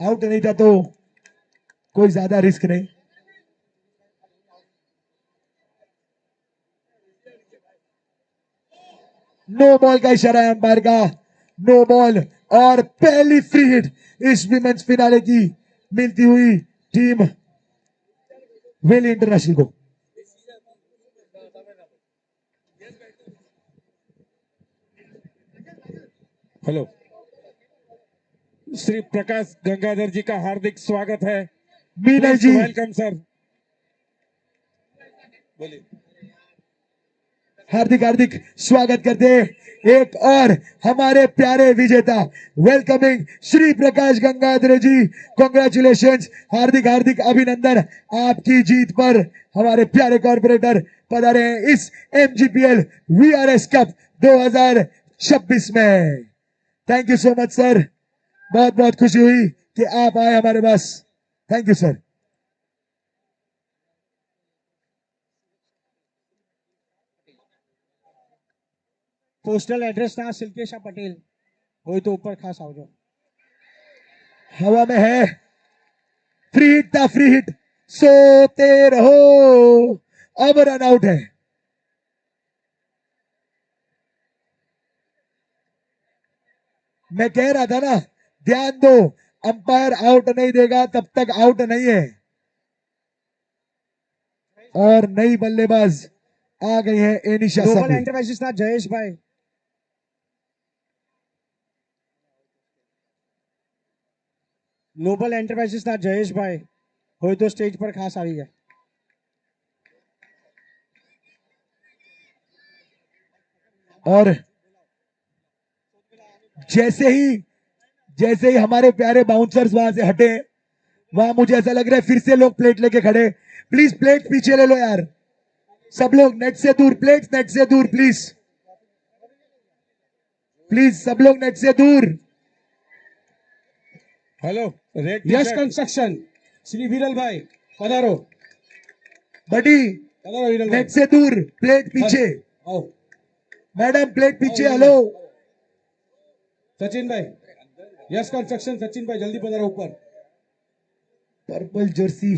Out नहीं था तो कोई ज्यादा रिस्क नहीं। नो बॉल का इशारा है अंपायर का, नो बॉल। और पहली फ्री हिट इस विमेंस फिनाले की मिलती हुई टीम वेली इंटरनेशनल को। हेलो, श्री प्रकाश गंगाधर जी का हार्दिक स्वागत है। Meenal ji welcome sir. बोलिए। हार्दिक हार्दिक स्वागत करते हैं। एक और हमारे प्यारे विजेता, वेलकमिंग श्री प्रकाश गंगाधर जी, कॉन्ग्रेचुलेशंस, हार्दिक हार्दिक अभिनंदन आपकी जीत पर। हमारे प्यारे कॉर्पोरेटर पधारे हैं इस एमजीपीएल वीआरएस कप 2026 में। Thank you so much sir, बहुत बहुत खुशी हुई कि आप आए हमारे पास। Thank you sir. Postal address ना सिल्केशा पटेल हो तो ऊपर खास आओ जाओ। हवा में है, फ्री हिट था, फ्री हिट, सोते रहो। अब रन आउट है। मैं कह रहा था ना, ध्यान दो, अंपायर आउट नहीं देगा तब तक आउट नहीं है। और नई बल्लेबाज आ गई है एनिशा ग्लोबल संघवी। एंटरप्राइजेस ना जयेश भाई, ग्लोबल एंटरप्राइजेस ना जयेश भाई हो तो स्टेज पर खास आई है। और जैसे ही हमारे प्यारे बाउंसर्स वहां से हटे, वहां मुझे ऐसा लग रहा है फिर से लोग प्लेट लेके खड़े। प्लीज प्लेट पीछे ले लो यार, सब लोग नेट से दूर, प्लेट नेट से दूर प्लीज, प्लीज सब लोग नेट से दूर। हेलो, रेड यश कंस्ट्रक्शन श्री विरल भाई पधारो, बडी पधारो विरल भाई। नेट से दूर, प्लेट पीछे। आओ मैडम प्लेट पीछे। आओ, हेलो सचिन भाई, यश कंस्ट्रक्शन सचिन भाई जल्दी पधारो ऊपर, पर्पल जर्सी।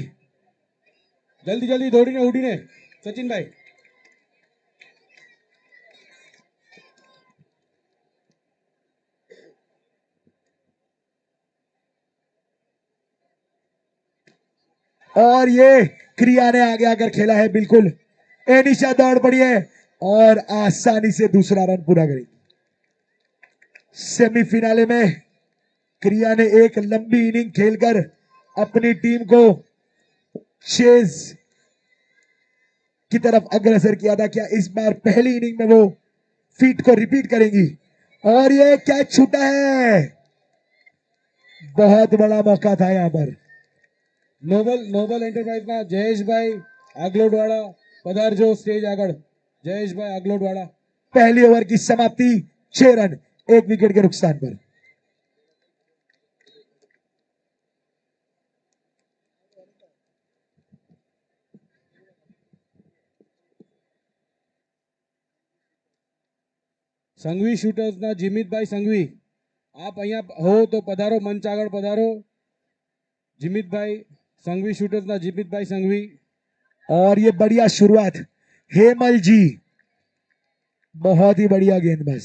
जल्दी जल्दी दौड़ी ने सचिन भाई। और ये क्रिया ने आगे आकर खेला है, बिल्कुल एनिशा दौड़ पड़ी है और आसानी से दूसरा रन पूरा करेगी। सेमीफिनाले में क्रिया ने एक लंबी इनिंग खेलकर अपनी टीम को चेज की तरफ अग्रसर किया था। क्या इस बार पहली इनिंग में वो फीट को रिपीट करेंगी? और ये कैच छूटा है, बहुत बड़ा मौका था यहां पर। नोबल एंटरप्राइज ना जयेश भाई आगलोडवाड़ा पधारजो स्टेज आगળ, जयेश भाई आगलोडवाड़ा। पहली ओवर की समाप्ति, 6 रन 1 विकेट के नुकसान पर। સંઘવી શૂટર્સ ના જીમિતભાઈ સંઘવી, આપ અહીંયા હો તો પધારો, મંચ આગળ પધારો। જીમિતભાઈ સંઘવી શૂટર્સ ના જીમિતભાઈ સંઘવી। और ये बढ़िया शुरुआत, हेमल जी बहुत ही बढ़िया गेंदबाज।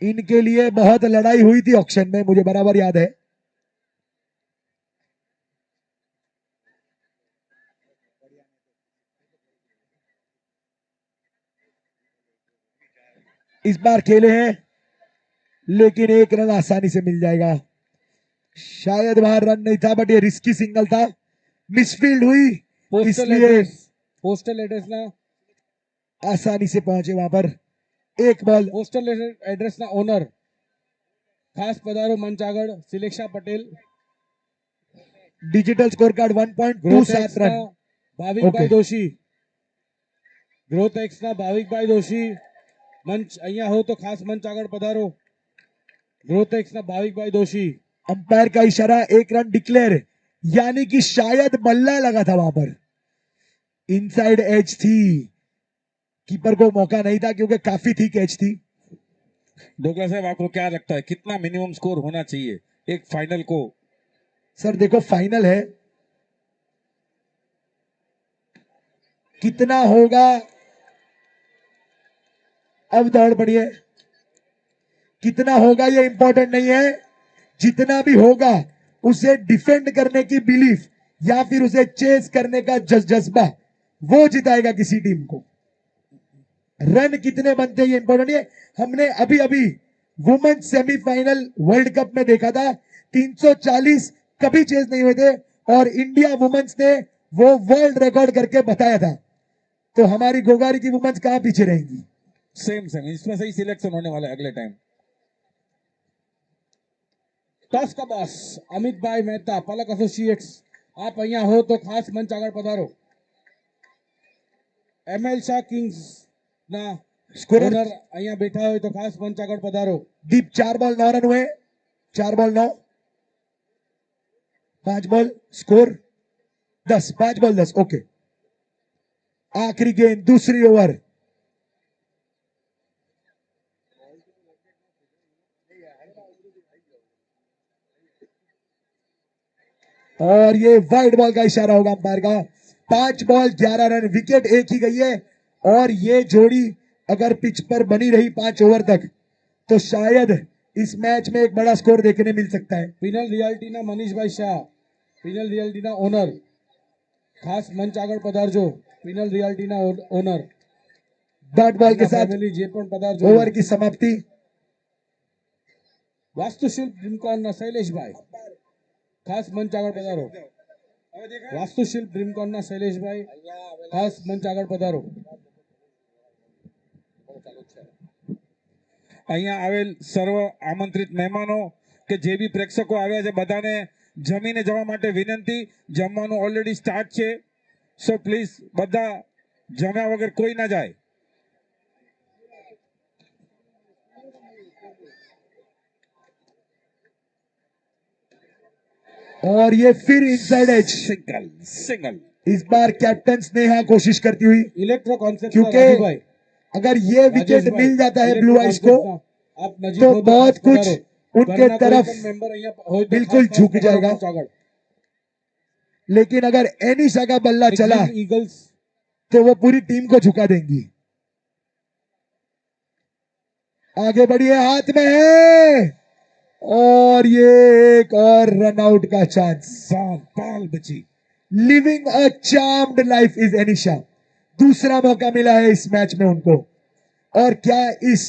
इनके लिए बहुत लड़ाई हुई थी ऑक्शन में, मुझे बराबर याद है। इस बार खेले हैं लेकिन 1 रन आसानी से मिल जाएगा। शायद वहां रन नहीं था, बट ये रिस्की सिंगल था, मिसफील्ड हुई, इसलिए पोस्टल एड्रेस ना आसानी से पहुंचे वहां पर। एक बॉल, पोस्टल एड्रेस ना ओनर खास पधारो मंच આગળ, Seleksha Patel. Digital score card 1.27 run. Bhavikbhai Okay. Doshi, growth X ના ભાવિકભાઈ દોશી, મંચ અહીંયા હો તો ખાસ મંચ આગળ પધારો। ગ્રોથ એક્સ ના ભાવિકભાઈ દોશી। अंपायर का इशारा, 1 रन डिक्लेयर, यानी कि शायद बल्ला लगा था वहां पर, इनसाइड एज थी, कीपर को मौका नहीं था क्योंकि काफी थी कैच थी। डोगला साहब, आपको क्या लगता है कितना मिनिमम स्कोर होना चाहिए एक फाइनल को। सर देखो फाइनल है, कितना होगा अब दौड़ पड़ी है, कितना होगा ये इंपॉर्टेंट नहीं है, जितना भी होगा उसे डिफेंड करने की बिलीफ या फिर उसे चेस करने का जज्बा वो जिताएगा किसी टीम को। रन कितने बनते हैं ये इंपॉर्टेंट नहीं है। हमने अभी अभी वुमेन्स सेमीफाइनल वर्ल्ड कप में देखा था 340 कभी चेस नहीं हुए थे और इंडिया वुमेन्स ने वो वर्ल्ड रिकॉर्ड करके बताया था। तो हमारी गोगारी की वुमेन्स कहां पीछे रहेंगी। सेम सेम इसमें से ही सिलेक्शन होने वाला है अगले टाइम। ટોસ का बॉस અમિતભાઈ મહેતા પલક એસોસિએટ્સ આપ અહીંયા હો તો ખાસ મંચ આગળ પધારો. એમએલ શાહ કિંગ્સ ના स्कोर ઓનર અહીંયા બેઠા હોય તો ખાસ મંચ આગળ પધારો. दीप 4 बॉल 9 रन हुए, 4 ball 9, 5 ball score 10, 5 ball 10। Okay, आखिरी गेंद दूसरी ओवर। और ये वाइड बॉल का इशारा होगा अंपायर का। 5 बॉल 11 रन, विकेट एक ही गई है और ये जोड़ी अगर पिच पर बनी रही 5 ओवर तक तो शायद इस मैच में एक बड़ा स्कोर देखने मिल सकता है। પિનલ રિયાલ્ટીના મનીષભાઈ શાહ, પિનલ રિયાલ્ટીના ઓનર ખાસ મંચ આગળ પધારજો. પિનલ રિયાલ્ટીના ઓનર डॉट बॉल के साथ ફેમિલી જે પણ પધારજો. ओवर की समाप्ति। વાસ્તુશિલ્પ ડ્રીમકોનના શૈલેષભાઈ ખાસ મંચ આગળ પધારો. વાસ્તુશિલ્પ ડ્રીમકોનના શૈલેષભાઈ ખાસ મંચ આગળ પધારો. અહીંયા આવેલ સર્વ આમંત્રિત મહેમાનો કે જે બી પ્રેક્ષકો આવ્યા છે બધાને જમીને જવા માટે વિનંતી. જમવાનું ઓલરેડી સ્ટાર્ટ છે, સો પ્લીઝ બધા જમ્યા વગર કોઈ ના જાય. और ये फिर इनसाइड एज। સિંગલ સિંગલ इस बार कैप्टन स्नेहा कोशिश करती हुई, ઇલેક્ટ્રો કોન્સેપ્ટ क्योंकि अगर ये विकेट मिल जाता है ब्लू आइज को तो बहुत कुछ उनके तरफ बिल्कुल झुक जाएगा। लेकिन अगर एनिशा का बल्ला चला ईगल्स तो वो पूरी टीम को झुका देंगी। आगे बढ़िए, हाथ में है और ये एक और रन आउट का चांस। પાલ બચી. Living a charmed life is Enisha. दूसरा मौका मिला है इस मैच में उनको और क्या इस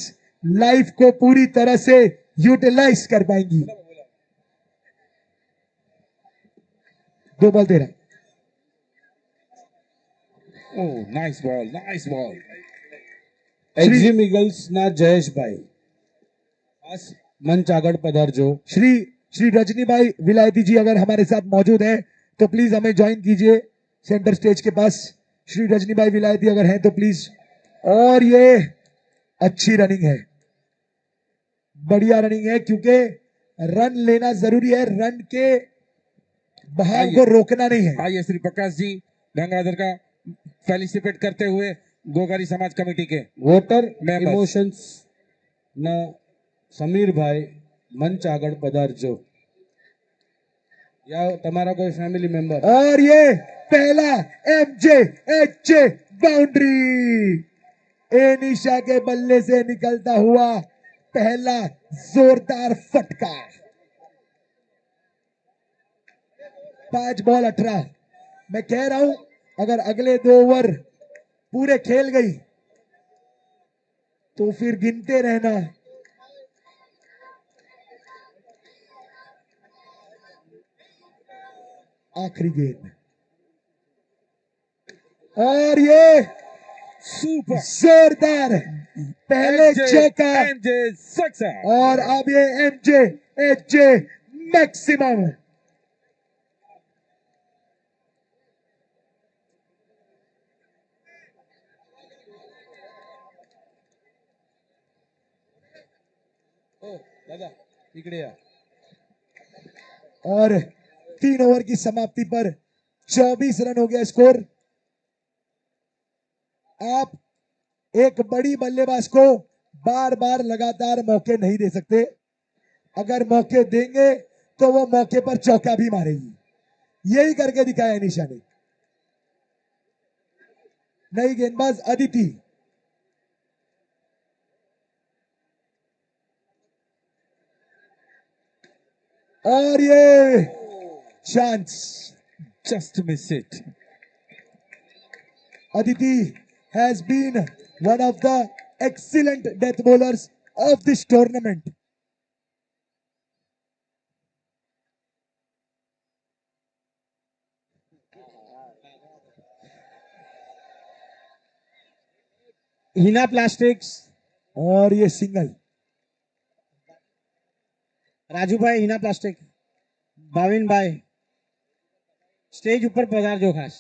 लाइफ को पूरी तरह से यूटिलाइज कर पाएंगी। 2 बॉल 13। ઓ નાઇસ બોલ, નાઇસ બોલ. એક્ઝિમ ઈગલ્સ ના જયેશભાઈ ખાસ મંચ આગળ પધારજો. श्री रजनी भाई विलायती जी अगर हमारे साथ मौजूद हैं तो प्लीज हमें ज्वाइन कीजिए सेंटर स्टेज के पास। श्री रजनी भाई विलायती अगर हैं तो प्लीज। और ये अच्छी रनिंग है, बढ़िया रनिंग है क्योंकि रन लेना जरूरी है, रन के बहाव को रोकना नहीं है। आइए श्री प्रकाश जी गंगाधर का फेलिसिटेट करते हुए गोगारी समाज कमेटी के વોટર Members. ઇમોશન્સ ના સમીરભાઈ મંચ આગળ પધારજો. યા તમારા કોઈ ફેમિલી મેમ્બર. और ये पहला एमजे एच बाउंड्री, एनिशा के बल्ले से निकलता हुआ पहला जोरदार फटका। 5 बॉल 18। मैं कह रहा हूं अगर अगले 2 ओवर पूरे खेल गई तो फिर गिनते रहना। आखिरी गेंद और ये सुपर जोरदार पहले चौका एमजे सक्सेस. और अब ये एमजे एचजे मैक्सिमम। ઓ દાદા નીકળે યા. और 3 ओवर की समाप्ति पर 24 रन हो गया स्कोर। आप एक बड़ी बल्लेबाज को बार बार लगातार मौके नहीं दे सकते। अगर मौके देंगे तो वो मौके पर चौका भी मारेगी। यही करके दिखाया निशा ने। नई गेंदबाज अदिति, और ये chance, just miss it. Aditi has been one of the excellent death bowlers of this tournament. Hina plastics, और ये सिंगल, राजू भाई हिना प्लास्टिक, भाविन भाई स्टेज ऊपर पधार जो खास।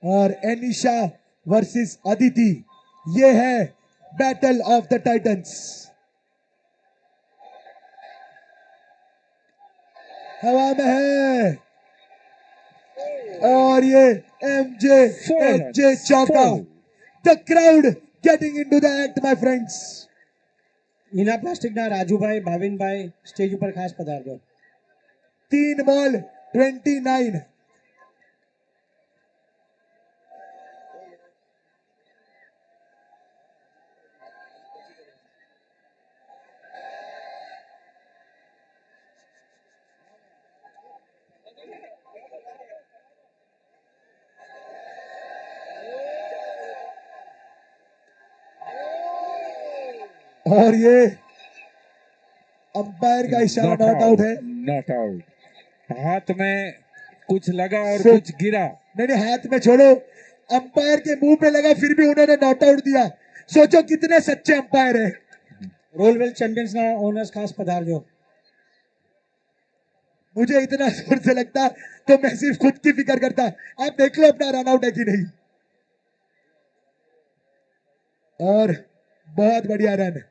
और एनिशा वर्सेस अदिति, ये है बैटल ऑफ द टाइटंस। हवा में है, और ये एमजे चौका। The crowd getting into the act my friends. Hina plastic ना राजू भाई भाविन भाई स्टेज ऊपर खास पधार दो। 3 बॉल 29। और ये अंपायर का इशारा, नॉट आउट है। Not out. हाथ में कुछ लगा और So- कुछ गिरा। नहीं, हाथ में छोड़ो, अंपायर के मुंह पे लगा फिर भी उन्होंने नॉट आउट दिया। सोचो कितने सच्चे अंपायर है। रोल वेल चैंपियंस ना ओनर्स खास पधार जो। मुझे इतना जोर से लगता तो मैं सिर्फ खुद की फिक्र करता। आप देख लो अपना रन आउट है कि नहीं। और बहुत बढ़िया रन।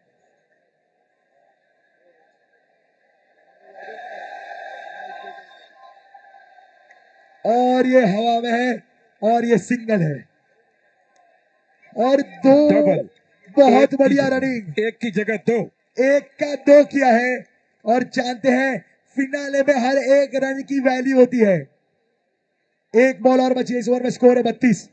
और ये हवा में है, और ये सिंगल है, और दो। डबल। बहुत बढ़िया रनिंग। एक की जगह दो। एक का 2 किया है, और जानते हैं फिनाले में हर एक रन की वैल्यू होती है। एक बॉल और बची है, इस ओवर में स्कोर है 32।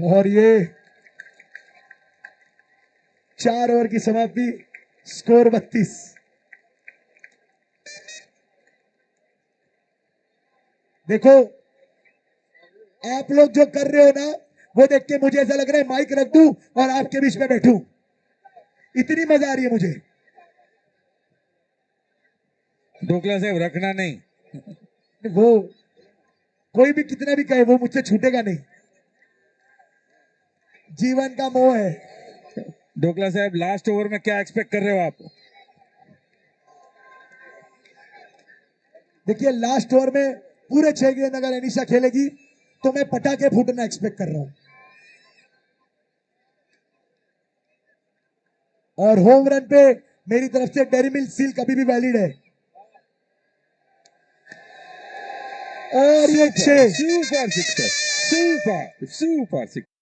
और ये 4 ओवर की समाप्ति, स्कोर 32। देखो, आप लोग जो कर रहे हो ना, वो देख के मुझे ऐसा लग रहा है माइक रख दूं और आपके बीच में बैठूं। इतनी मजा आ रही है मुझे। ढोकला साहब रखना नहीं। वो कोई भी कितना भी कहे, वो मुझसे छूटेगा नहीं। जीवन का मोह है। ढोकला साहब लास्ट ओवर में क्या एक्सपेक्ट कर रहे हो आप? देखिए, लास्ट ओवर में पूरे 6 गेंद अगर एनिशा खेलेगी तो मैं पटाखे फूटना एक्सपेक्ट कर रहा हूं। और होम रन पे मेरी तरफ से डेरी मिल्क सील कभी भी वैलिड है। और ये 6। Super sixer, super super sixer.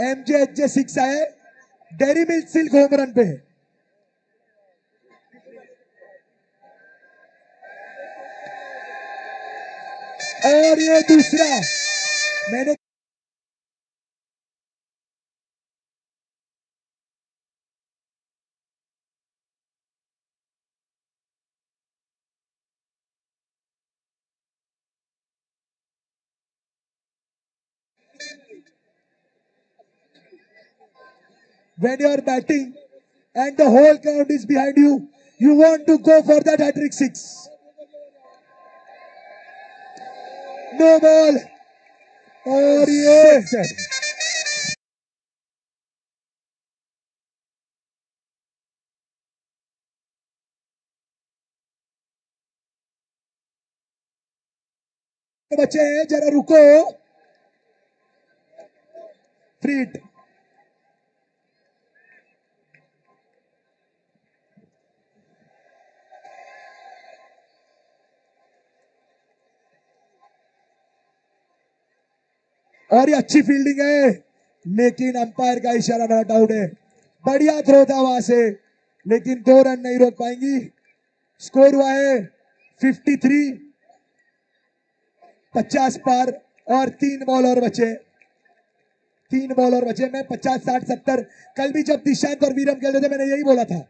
MJ 6 आए, dairy milk silk home run पे। और ये दूसरा, मैंने when you are batting and the whole crowd is behind you, you want to go for that hat-trick 6. No ball. और ये Sixer. बच्चे हैं, जरा रुको। फ्रीट और ये अच्छी फील्डिंग है, लेकिन अंपायर का इशारा नॉट आउट है। बढ़िया थ्रो था वहां से, लेकिन 2 रन नहीं रोक पाएंगी। स्कोर हुआ है 53, 50 पार। और 3 बॉल और बचे, 3 बॉल और बचे। मैं 50, 60, 70 कल भी जब निशांत और वीरम खेलते थे मैंने यही बोला था,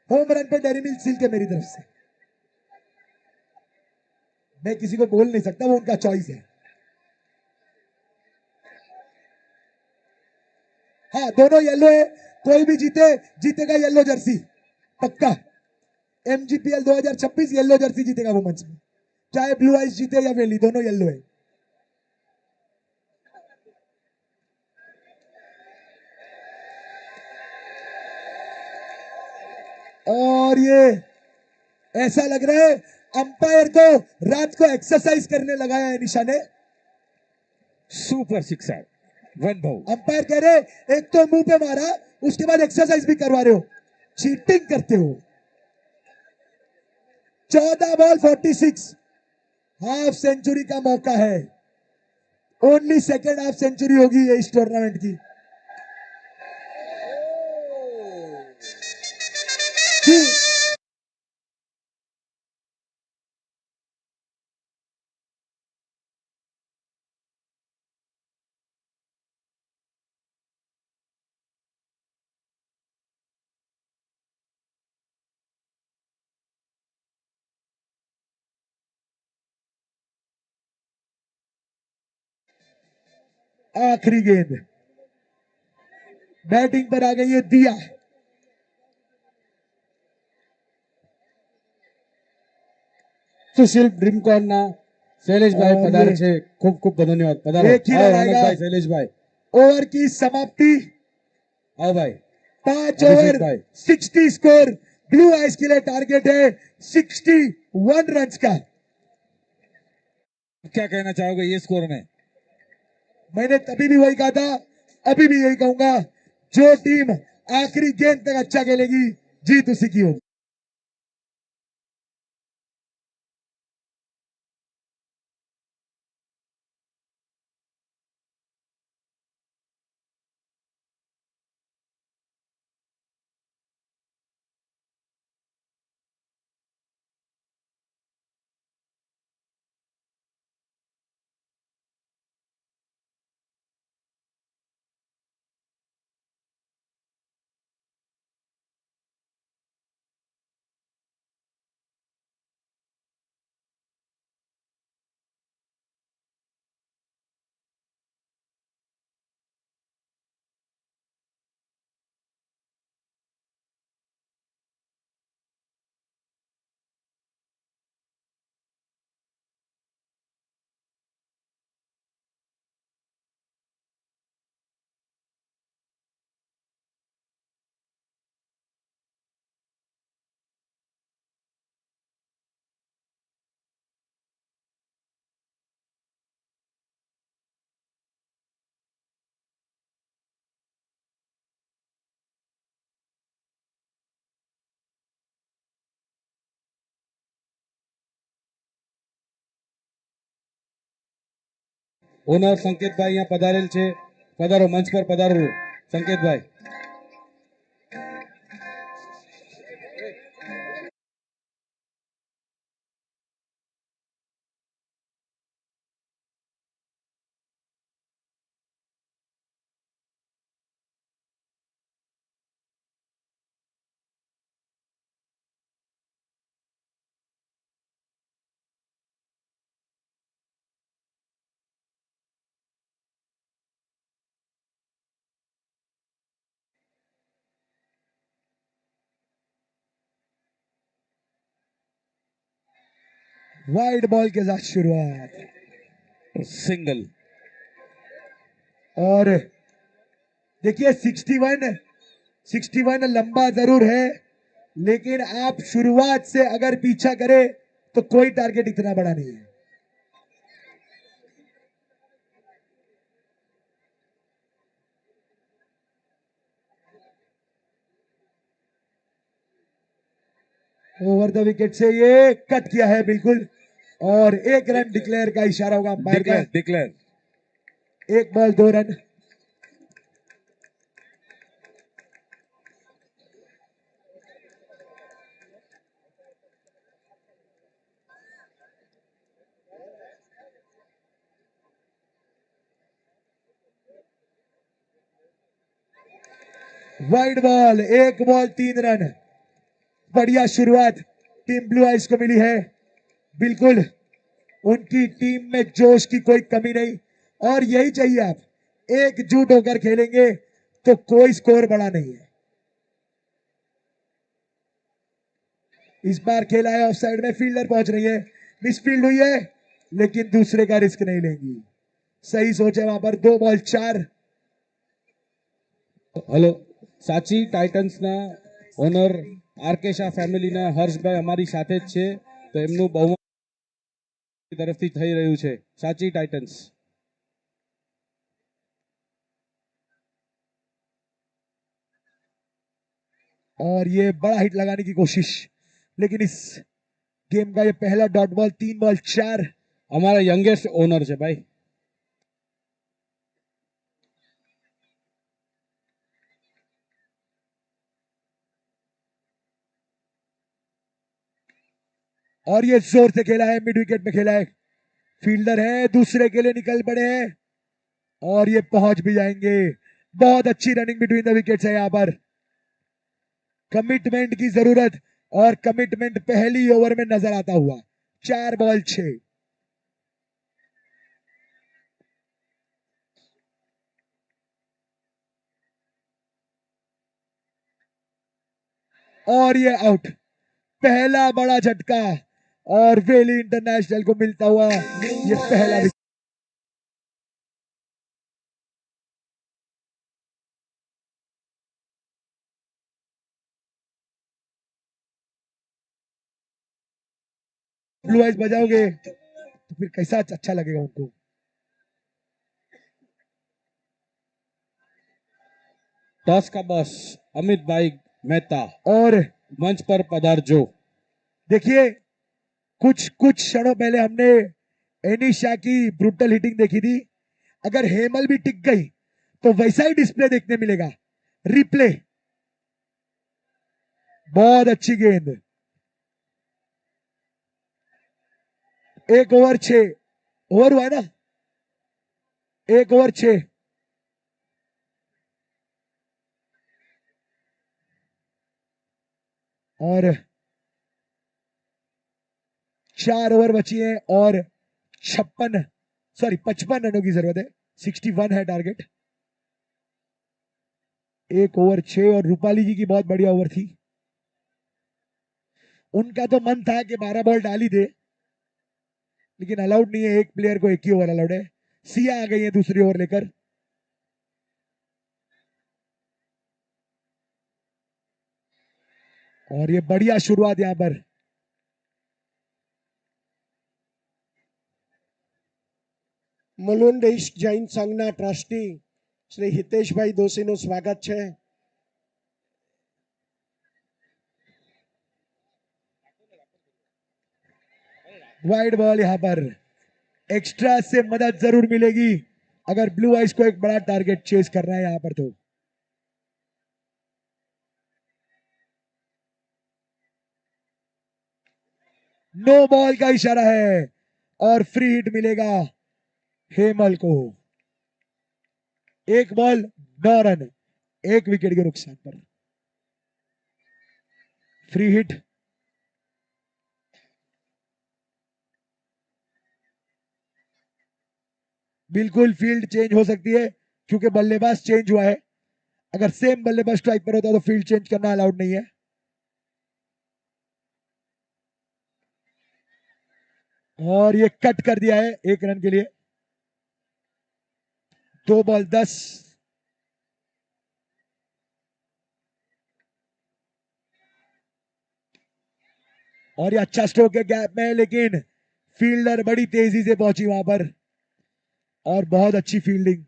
होम रन पे डेरी मिल्क सील के मेरी तरफ से। मैं किसी को बोल नहीं सकता, वो उनका चॉइस है। हाँ, दोनों येलो है, कोई भी जीते जीतेगा येलो जर्सी पक्का। एमजीपीएल 2026 येलो जर्सी जीतेगा वो मंच में, चाहे ब्लू आइज जीते या वेली, दोनों येलो है। और ये ऐसा लग रहा है अंपायर को रात को एक्सरसाइज करने लगाया है निशा ने। Super sixer. One ball. Umpire कह रहे एक तो मुंह पे मारा, उसके बाद एक्सरसाइज भी करवा रहे हो, चीटिंग करते हो। 14 बॉल 46, हाफ सेंचुरी का मौका है। ओनली सेकेंड हाफ सेंचुरी होगी ये इस टूर्नामेंट की। जी, आखिरी गेंद, बैटिंग पर आ गई है दिया। સુશીલ ડ્રીમકોન ના શૈલેષભાઈ और પધારે ये છે, ખૂબ ખૂબ ધન્યવાદ. પધારો. एक ही આવો रन आएगा। રમતભાઈ, શૈલેષભાઈ ओवर की समाप्ति, આવો भाई. 5 ओवर अभिषेक भाई. 60 स्कोर। ब्लू आइज के लिए टारगेट है 61 रन का। क्या कहना चाहोगे ये स्कोर में? मैंने तभी भी वही कहा था, अभी भी यही कहूंगा, जो टीम आखिरी गेंद तक अच्छा खेलेगी जीत उसी की होगी। ઓનર સંકેતભાઈ અહીંયા પધારેલ છે. પધારો, મંચ પર પધારો સંકેતભાઈ. वाइड बॉल के साथ शुरुआत, सिंगल। और देखिए 61 लंबा जरूर है, लेकिन आप शुरुआत से अगर पीछा करें तो कोई टारगेट इतना बड़ा नहीं है। ओवर द विकेट से ये कट किया है बिल्कुल, और एक रन डिक्लेयर का इशारा होगा अंपायर का। Declare declare. एक बॉल 2 रन। वाइड बॉल, एक बॉल 3 रन। बढ़िया शुरुआत टीम ब्लू आइज को मिली है। बिल्कुल उनकी टीम में जोश की कोई कमी नहीं, और यही चाहिए। आप एकजुट होकर खेलेंगे तो कोई स्कोर बड़ा नहीं है। इस बार खेला है ऑफ साइड में, फील्डर पहुंच रही है, मिसफील्ड हुई है, लेकिन दूसरे का रिस्क नहीं लेंगी। सही सोचे वहां पर। 2 बॉल 4। હલો, સાચી ટાઇટન્સના ઓનર આરકે શાહ ફેમિલીના હર્ષભાઈ અમારી સાથે જ છે, તો એમનું બહુમાન તરફથી થઈ રહ્યું છે સાચી ટાઇટન્સ। और ये बड़ा हिट लगाने की कोशिश, लेकिन इस गेम का ये पहला डॉट बॉल। 3 बॉल 4। અમારા યંગેસ્ટ ઓનર છે ભાઈ। और ये जोर से खेला है, मिड विकेट में खेला है। फील्डर है, दूसरे के लिए निकल पड़े हैं, और ये पहुंच भी जाएंगे। बहुत अच्छी रनिंग बिटवीन द विकेट्स है यहाँ पर। कमिटमेंट की जरूरत, और कमिटमेंट पहली ओवर में नजर आता हुआ। 4 बॉल 6। और ये आउट। पहला बड़ा झटका, और वेली इंटरनेशनल को मिलता हुआ ये पहला विकेट। ब्लू आइज बजाओगे तो फिर कैसा अच्छा लगेगा उनको। टॉस का बॉस अमित भाई मेहता और मंच पर पधारजो। देखिए कुछ कुछ क्षणों पहले हमने एनिशा की ब्रूटल हिटिंग देखी थी। अगर हेमल भी टिक गई तो वैसा ही डिस्प्ले देखने मिलेगा। रिप्ले, बहुत अच्छी गेंद। 1 ओवर 6। ओवर हुआ है ना? 1 ओवर 6। और 4 ओवर बची है, और 55 रनों की जरूरत है। 61 है टारगेट। 1 ओवर 6, और रूपाली जी की बहुत बढ़िया ओवर थी। उनका तो मन था कि 12 बॉल डाल ही दे, लेकिन अलाउड नहीं है। एक प्लेयर को एक ही ओवर अलाउड है। सिया आ गई है दूसरी ओवर लेकर। और ये बढ़िया शुरुआत यहां पर। મુલુંડ ઈસ્ટ જૈન સંઘના ટ્રસ્ટી શ્રી હિતેશભાઈ દોશીનું સ્વાગત છે। वाइड बॉल यहां पर। एक्स्ट्रा से मदद जरूर मिलेगी अगर ब्लू आइज को एक बड़ा टारगेट चेस करना है यहां पर। तो नो बॉल का इशारा है, और फ्री हिट मिलेगा हेमल को। 1 बॉल 9 रन, 1 विकेट के नुकसान पर। Free hit. बिल्कुल फील्ड चेंज हो सकती है, क्योंकि बल्लेबाज चेंज हुआ है। अगर सेम बल्लेबाज स्ट्राइक पर होता तो फील्ड चेंज करना अलाउड नहीं है। और ये कट कर दिया है 1 रन के लिए। 2 बॉल 10। और ये अच्छा स्ट्रोक है गैप में, लेकिन फील्डर बड़ी तेजी से पहुंची वहां पर और बहुत अच्छी फील्डिंग।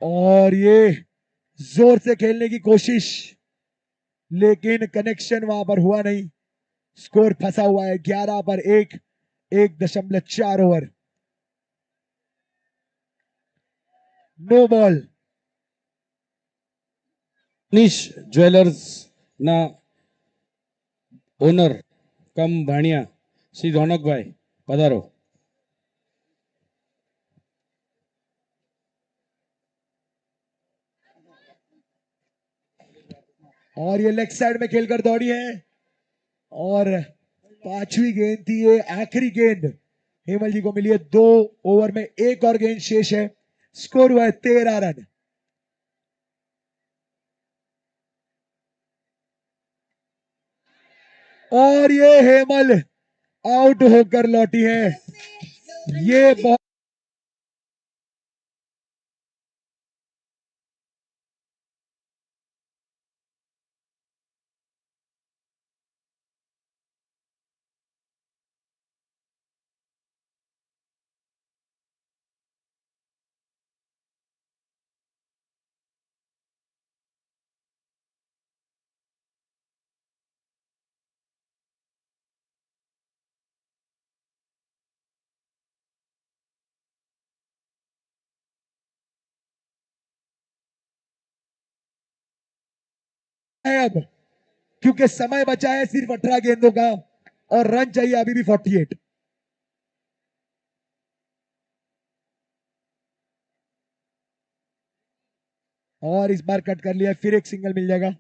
और ये जोर से खेलने की कोशिश, लेकिन कनेक्शन वहां पर हुआ नहीं। स्कोर फंसा हुआ है 11 पर 1, 1.4 over. No ball. Nish jewellers ના ઓનર કમ ભાણિયા શ્રી રોનકભાઈ પધારો. और ये लेग साइड में खेलकर दौड़ी है और पांचवी गेंद थी ये, आखिरी गेंद हेमल जी को मिली है। 2 ओवर में एक और गेंद शेष है। स्कोर हुआ है 13 रन। और ये हेमल आउट होकर लौटी है। ये बहुत है अब, क्योंकि समय बचा है सिर्फ 18 गेंदों का और रन चाहिए अभी भी 48। और इस बार कट कर लिया, फिर एक सिंगल मिल जाएगा।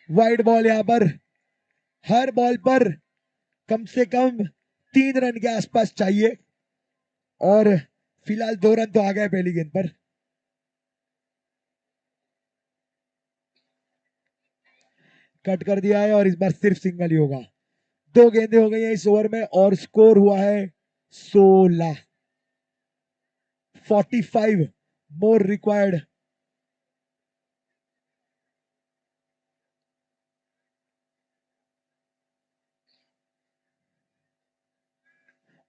वाइड बॉल यहां पर, हर बॉल पर कम से कम 3 रन के आसपास चाहिए और फिलहाल 2 रन तो आ गए पहली गेंद पर। कट कर दिया है और इस बार सिर्फ सिंगल ही होगा। 2 गेंदें हो गई हैं इस ओवर में और स्कोर हुआ है 16। 45 मोर रिक्वायर्ड।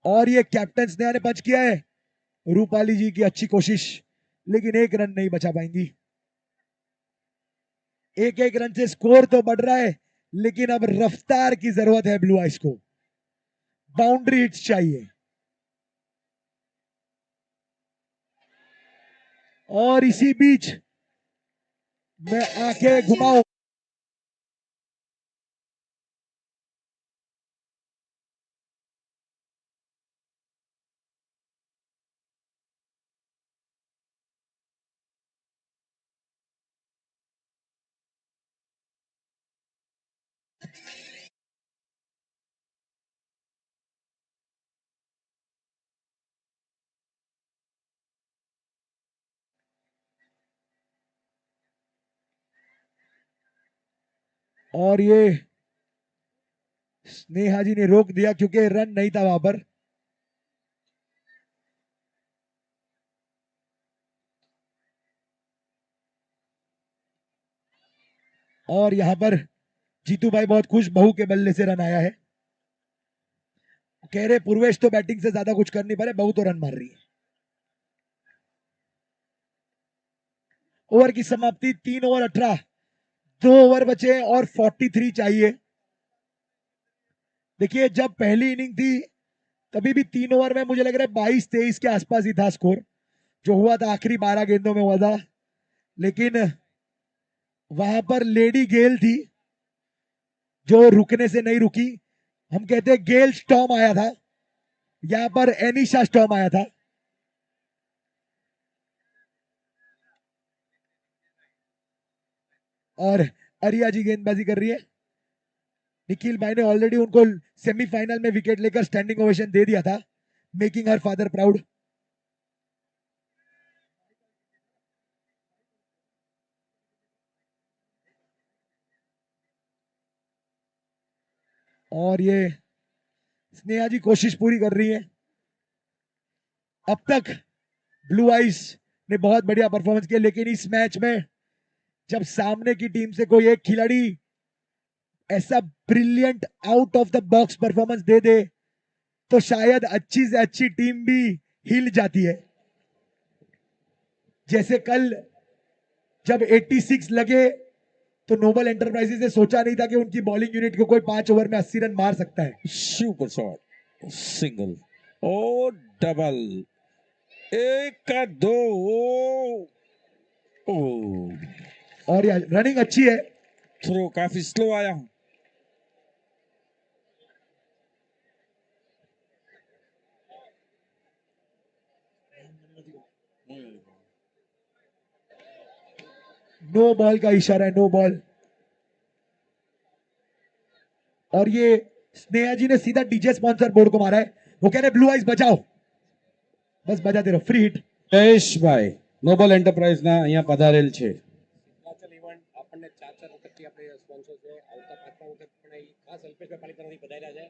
और ये कैप्टन स्नेहा ने पंच किया है। रूपाली जी की अच्छी कोशिश, लेकिन एक रन नहीं बचा पाएंगी। एक एक रन से स्कोर तो बढ़ रहा है, लेकिन अब रफ्तार की जरूरत है ब्लू आइस को। बाउंड्री हिट्स चाहिए। और इसी बीच मैं आंखें घुमाऊं, और ये स्नेहा जी ने रोक दिया क्योंकि रन नहीं था वहां पर। और यहां पर जीतू भाई बहुत खुश, बहू के बल्ले से रन आया है। कह रहे पूर्वेश तो बैटिंग से ज्यादा कुछ कर नहीं पा रहे, बहू तो रन मार रही है। ओवर की समाप्ति 3 ओवर 18, 2 ओवर बचे और 43 चाहिए। देखिए जब पहली इनिंग थी तभी भी 3 ओवर में मुझे लग रहा है 22-23 के आसपास ही था स्कोर, जो हुआ था आखिरी 12 गेंदों में हुआ था। लेकिन वहां पर लेडी गेल थी जो रुकने से नहीं रुकी। हम कहते हैं गेल स्टॉर्म आया था, यहां पर एनिशा स्टॉर्म आया था। और अरिया जी गेंदबाजी कर रही है। निखिल भाई ने ऑलरेडी उनको सेमीफाइनल में विकेट लेकर स्टैंडिंग ओवेशन दे दिया था, मेकिंग हर फादर प्राउड। और ये स्नेहा जी कोशिश पूरी कर रही है। अब तक ब्लू आइज ने बहुत बढ़िया परफॉर्मेंस किया, लेकिन इस मैच में जब सामने की टीम से कोई एक खिलाड़ी ऐसा brilliant out of the box performance दे दे तो शायद अच्छी से अच्छी टीम भी हिल जाती है। जैसे कल जब 86 लगे तो नोबल एंटरप्राइजेस ने सोचा नहीं था कि उनकी बॉलिंग यूनिट को कोई 5 ओवर में 80 रन मार सकता है। सुपर शॉट, सिंगल और डबल, एक का दो। ओ और यार रनिंग अच्छी है। थ्रो काफी स्लो आया। नो बॉल का इशारा है, नो बॉल। और ये स्नेहा जी ने सीधा डीजे स्पॉन्सर बोर्ड को मारा है। वो कह रहे ब्लू आइज बचाओ, बस बजाते रहो, फ्री हिट। જયેશભાઈ નોબલ એન્ટરપ્રાઇઝના અહીંયા પધારેલ છે. આપણને 4 વખતથી આપણે સ્પોન્સર છે, આવતા 5 વખત પણ એ ખાસ અલ્પેશભાઈ પાલિતાણાથી પધાર્યા છે.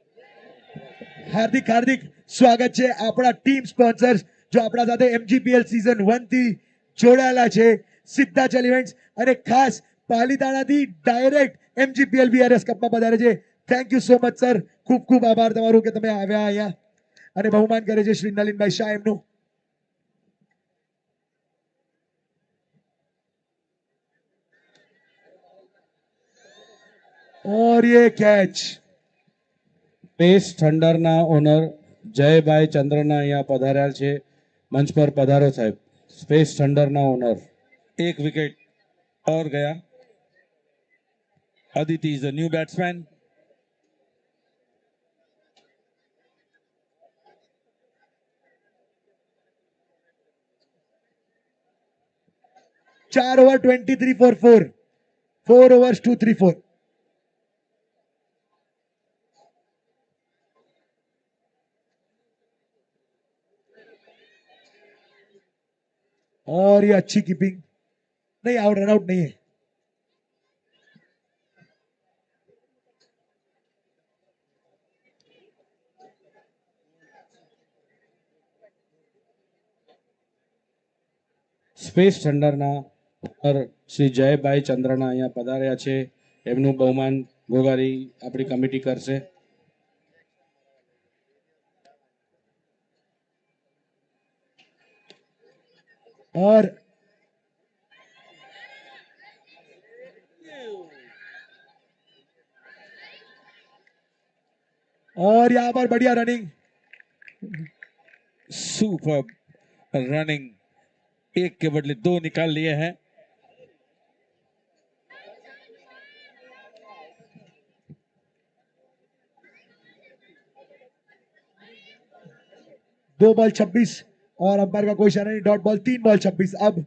હાર્દિક હાર્દિક સ્વાગત છે આપણા ટીમ સ્પોન્સર્સ જો આપણા સાથે એમજીપીએલ સીઝન 1 થી જોડાયેલા છે, સિદ્ધાચલ ઇવેન્ટ્સ, અને ખાસ પાલિતાણાથી ડાયરેક્ટ એમજીપીએલ વીઆરએસ કપમાં પધારે છે. Thank you so much sir, ખૂબ ખૂબ આભાર તમારો કે તમે આવ્યા અહીંયા અને બહુમાન કરે છે શ્રી નલિનભાઈ શાહ એમનું. और ये कैच સ્પેસ થંડરના ઓનર જયભાઈ ચંદ્રના અહીંયા પધાર્યા છે. મંચ પર પધારો સાહેબ. સ્પેસ થંડરના ઓનર. एक विकेट और गया. Aditi is a new batsman. चार ओवर 23 फॉर 4 ओवर्स 2-3-4. और ये अच्छी कीपिंग, नहीं आउट, रन आउट नहीं है. સ્પેસ થંડરના ઓનર શ્રી જયભાઈ ચંદ્રના અહીંયા પધાર્યા છે. એમનું બહુમાન ગોગારી આપણી કમિટી કરશે. और यहां पर बढ़िया रनिंग. सुपर रनिंग, एक के बदले दो निकाल लिए हैं. दो बॉल 26 और अंपायर का कोई इशारा नहीं. Dot ball, 3 ball 26. अब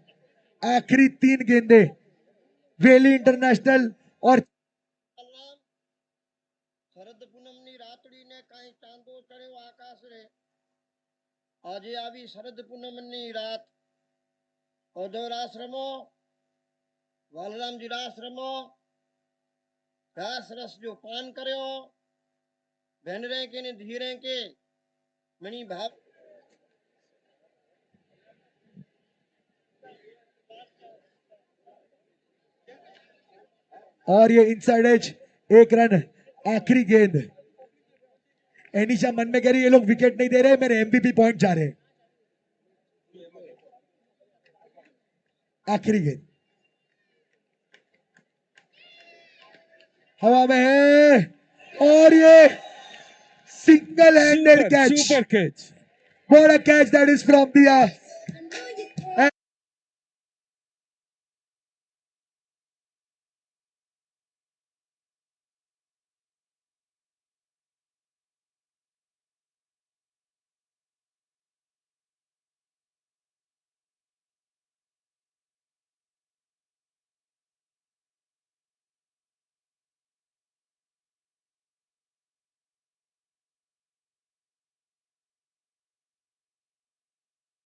आखिरी 3 गेंदे वेली इंटरनेशनल और શરદ પૂનમની રાતડીને કાંઈ ચાંદો ચડ્યો આકાશ રે. આજે આવી શરદ પૂનમની રાત ઓઢોરાશ્રમો વાલરામજી આશ્રમો ઘાસ રસ જો પાન કર્યો ભેનરે કે ને ધીરે કે મણી ભાવ. और ये इनसाइड एज, 1 रन, आखिरी गेंद. एनिशा मन में कह रही ये लोग विकेट नहीं दे रहे, मेरे एमवीपी पॉइंट जा रहे. आखिरी गेंद हवा में है और ये single handed catch. Super catch. What a catch that is from the